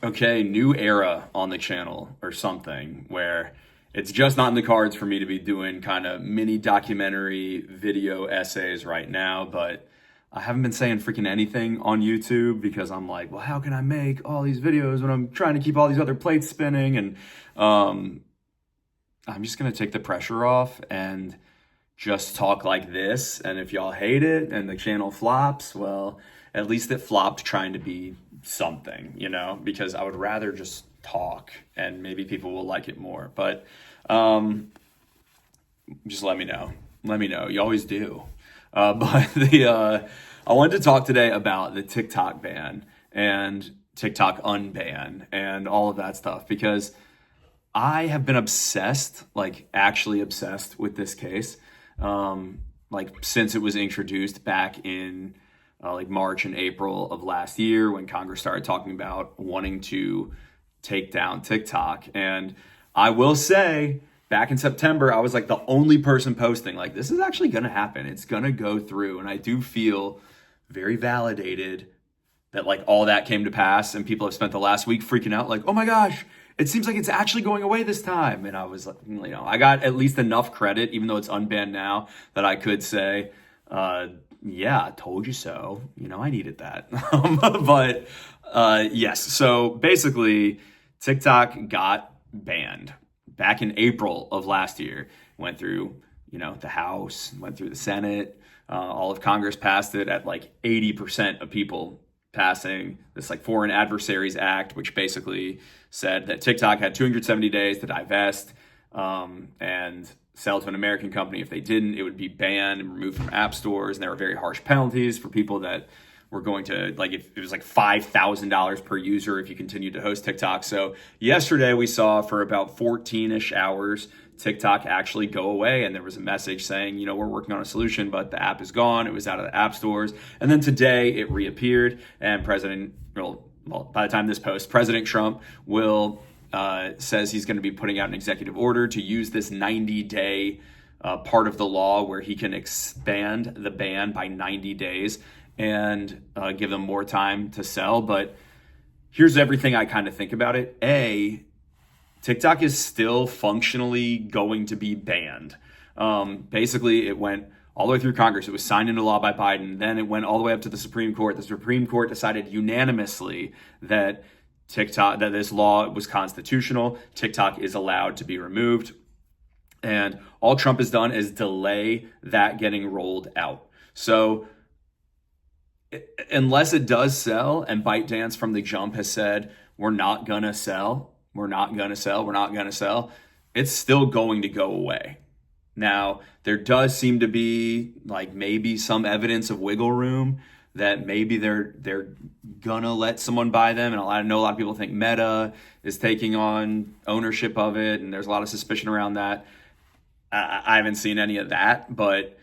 okay, new era on the channel or something where it's just not in the cards for me to be doing kind of mini documentary video essays right now, but I haven't been saying freaking anything on YouTube because I'm like, well, how can I make all these videos when I'm trying to keep all these other plates spinning? And I'm just going to take the pressure off and just talk like this. And if y'all hate it and the channel flops, well, at least it flopped trying to be something, because I would rather just talk and maybe people will like it more. But just let me know. Let me know. You always do. But I wanted to talk today about the TikTok ban and TikTok unban and all of that stuff because I have been obsessed, like actually obsessed with this case, since it was introduced back in March and April of last year when Congress started talking about wanting to take down TikTok. And I will say, back in September, I was like the only person posting, like, this is actually going to happen. It's going to go through. And I do feel very validated that like all that came to pass. And people have spent the last week freaking out like, oh my gosh, it seems like it's actually going away this time. And I was like, I got at least enough credit, even though it's unbanned now, that I could say, yeah, I told you so. I needed that. But yes, so basically TikTok got banned back in April of last year. Went through, the House, went through the Senate. All of Congress passed it at like 80% of people passing this like Foreign Adversaries Act, which basically said that TikTok had 270 days to divest and sell to an American company. If they didn't, it would be banned and removed from app stores. And there were very harsh penalties for people that were going to, like, if it was like $5,000 per user if you continued to host TikTok. So yesterday we saw for about 14-ish hours, TikTok actually go away. And there was a message saying, we're working on a solution, but the app is gone. It was out of the app stores. And then today it reappeared. And by the time this posts, President Trump says he's going to be putting out an executive order to use this 90-day part of the law where he can expand the ban by 90 days and give them more time to sell. But here's everything I kind of think about it. A, TikTok is still functionally going to be banned. Basically, it went all the way through Congress. It was signed into law by Biden. Then it went all the way up to the Supreme Court. The Supreme Court decided unanimously that this law was constitutional. TikTok is allowed to be removed. And all Trump has done is delay that getting rolled out. So unless it does sell, and ByteDance from the jump has said, we're not going to sell, it's still going to go away. Now, there does seem to be like maybe some evidence of wiggle room that maybe they're gonna let someone buy them. And I know a lot of people think Meta is taking on ownership of it, and there's a lot of suspicion around that. I haven't seen any of that, but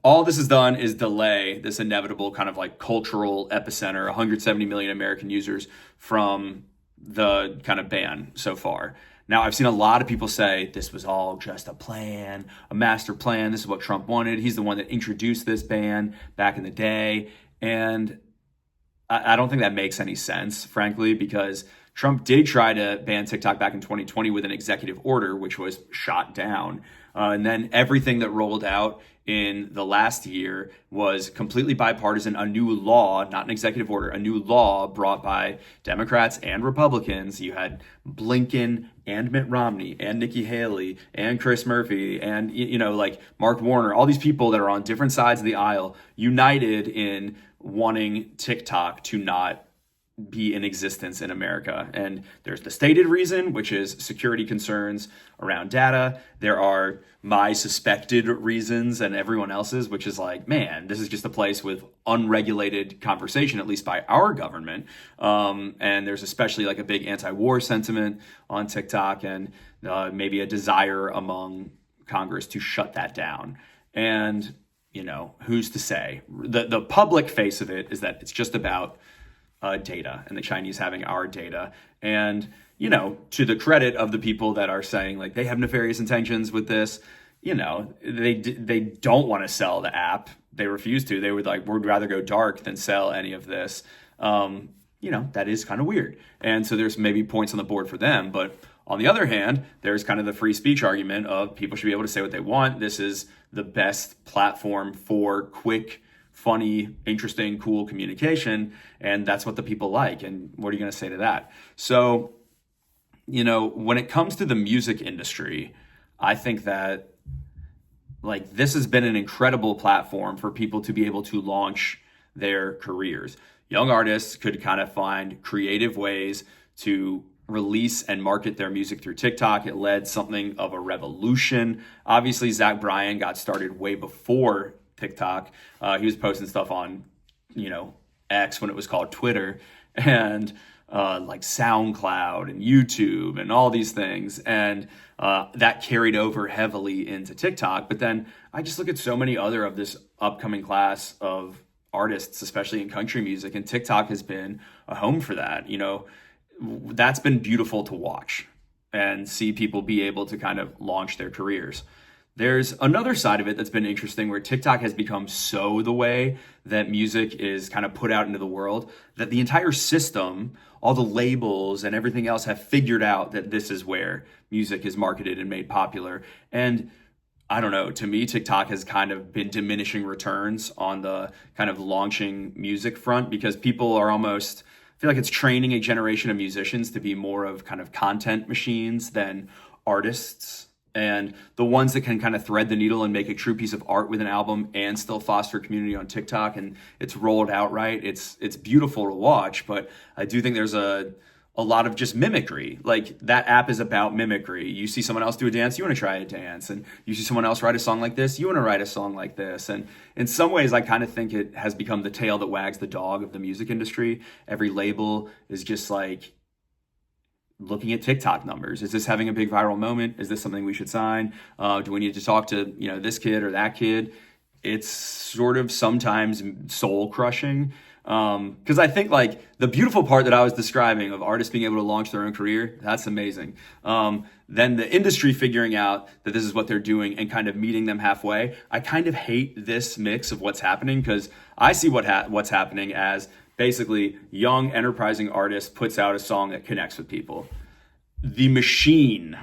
all this has done is delay this inevitable kind of like cultural epicenter, 170 million American users, from the kind of ban so far. Now, I've seen a lot of people say this was all just a plan, a master plan. This is what Trump wanted. He's the one that introduced this ban back in the day. And I don't think that makes any sense, frankly, because Trump did try to ban TikTok back in 2020 with an executive order, which was shot down. And then everything that rolled out in the last year was completely bipartisan, a new law, not an executive order, a new law brought by Democrats and Republicans. You had Blinken and Mitt Romney and Nikki Haley and Chris Murphy and, like Mark Warner, all these people that are on different sides of the aisle, united in wanting TikTok to not be in existence in America. And there's the stated reason, which is security concerns around data. There are my suspected reasons and everyone else's, which is like, man, this is just a place with unregulated conversation, at least by our government. And there's especially like a big anti-war sentiment on TikTok and maybe a desire among Congress to shut that down. And, who's to say? The public face of it is that it's just about data and the Chinese having our data. And, to the credit of the people that are saying like they have nefarious intentions with this, they don't want to sell the app. They refuse to. They would would rather go dark than sell any of this. that is kind of weird. And so there's maybe points on the board for them. But on the other hand, there's kind of the free speech argument of people should be able to say what they want. This is the best platform for quick, funny, interesting, cool communication. And that's what the people like. And what are you going to say to that? So, when it comes to the music industry, I think that this has been an incredible platform for people to be able to launch their careers. Young artists could kind of find creative ways to release and market their music through TikTok. It led something of a revolution. Obviously, Zach Bryan got started way before TikTok. He was posting stuff on, X when it was called Twitter, and SoundCloud and YouTube and all these things. And that carried over heavily into TikTok. But then I just look at so many other of this upcoming class of artists, especially in country music, and TikTok has been a home for that. That's been beautiful to watch and see people be able to kind of launch their careers. There's another side of it that's been interesting where TikTok has become so the way that music is kind of put out into the world that the entire system, all the labels and everything else have figured out that this is where music is marketed and made popular. And I don't know, to me, TikTok has kind of been diminishing returns on the kind of launching music front because people are almost, I feel like it's training a generation of musicians to be more of kind of content machines than artists. And the ones that can kind of thread the needle and make a true piece of art with an album and still foster community on TikTok, and it's rolled out right. It's beautiful to watch, but I do think there's a lot of just mimicry. Like that app is about mimicry. You see someone else do a dance, you want to try a dance. And you see someone else write a song like this, you want to write a song like this. And in some ways, I kind of think it has become the tail that wags the dog of the music industry. Every label is just looking at TikTok numbers. Is this having a big viral moment? Is this something we should sign? Do we need to talk to, this kid or that kid? It's sort of sometimes soul crushing. Because I think the beautiful part that I was describing of artists being able to launch their own career, that's amazing. Then the industry figuring out that this is what they're doing and kind of meeting them halfway. I kind of hate this mix of what's happening because I see what's happening as basically young enterprising artist puts out a song that connects with people. The machine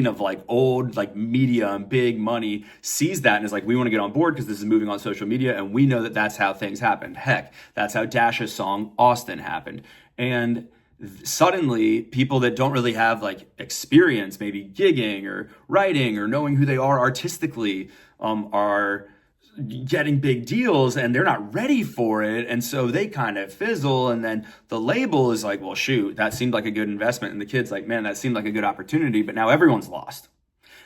of old media and big money sees that and is we want to get on board because this is moving on social media and we know that that's how things happen. Heck, that's how Dash's song Austin happened. And suddenly people that don't really have experience, maybe gigging or writing or knowing who they are artistically, are getting big deals and they're not ready for it. And so they kind of fizzle. And then the label is well, shoot, that seemed like a good investment. And the kid's man, that seemed like a good opportunity, but now everyone's lost.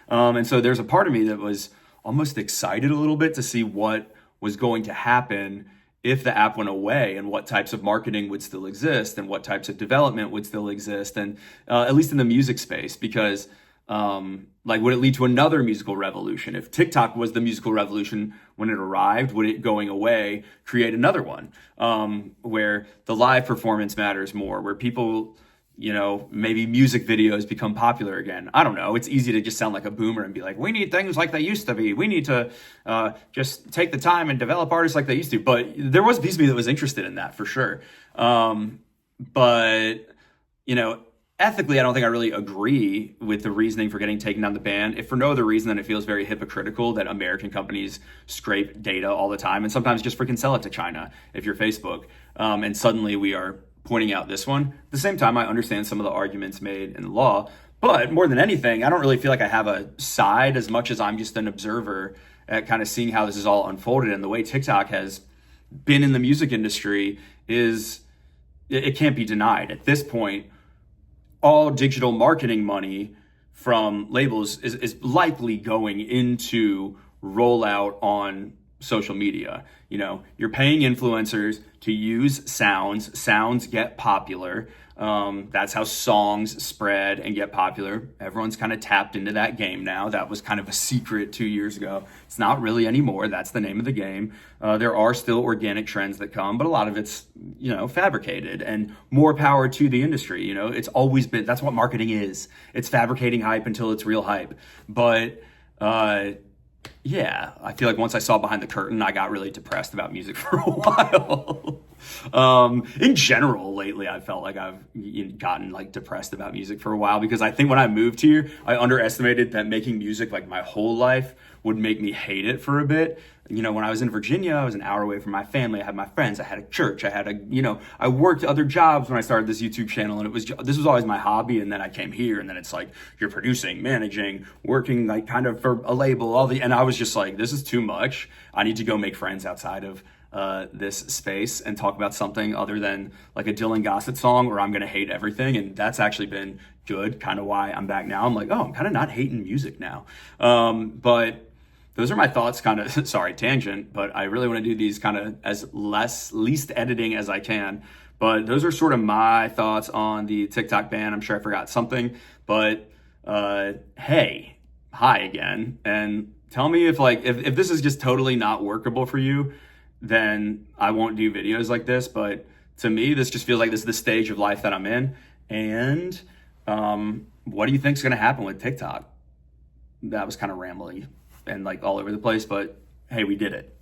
And so there's a part of me that was almost excited a little bit to see what was going to happen if the app went away and what types of marketing would still exist and what types of development would still exist. And at least in the music space, because would it lead to another musical revolution? If TikTok was the musical revolution when it arrived, would it going away create another one where the live performance matters more, where people, maybe music videos become popular again? I don't know. It's easy to just sound like a boomer and be we need things like they used to be. We need to just take the time and develop artists like they used to. But there was a piece of me that was interested in that for sure. But ethically, I don't think I really agree with the reasoning for getting taken down the ban, if for no other reason than it feels very hypocritical that American companies scrape data all the time and sometimes just freaking sell it to China if you're Facebook. And suddenly we are pointing out this one. At the same time, I understand some of the arguments made in the law, but more than anything, I don't really feel like I have a side as much as I'm just an observer at kind of seeing how this is all unfolded. And the way TikTok has been in the music industry it can't be denied. At this point, all digital marketing money from labels is likely going into rollout on social media. You're paying influencers to use sounds. Sounds get popular. That's how songs spread and get popular. Everyone's kind of tapped into that game now. That was kind of a secret 2 years ago. It's not really anymore. That's the name of the game. There are still organic trends that come, but a lot of it's, fabricated, and more power to the industry. It's always been, that's what marketing is. It's fabricating hype until it's real hype. But, yeah, I feel like once I saw behind the curtain, I got really depressed about music for a while. In general, lately, I felt like I've gotten like depressed about music for a while because I think when I moved here, I underestimated that making music like my whole life would make me hate it for a bit. You know, when I was in Virginia, I was an hour away from my family. I had my friends. I had a church. I had I worked other jobs when I started this YouTube channel, and this was always my hobby. And then I came here, and then it's like you're producing, managing, working like kind of for a label, and I was just like, this is too much. I need to go make friends outside of this space and talk about something other than like a Dylan Gossett song where I'm gonna hate everything. And that's actually been good, kind of why I'm back now. I'm like, oh, I'm kind of not hating music now. But those are my thoughts, kind of, sorry, tangent, but I really want to do these kind of as least editing as I can. But those are sort of my thoughts on the TikTok ban. I'm sure I forgot something, but hey, hi again. And tell me if this is just totally not workable for you, then I won't do videos like this. But to me, this just feels like this is the stage of life that I'm in. And what do you think is going to happen with TikTok? That was kind of rambling and like all over the place, but hey, we did it.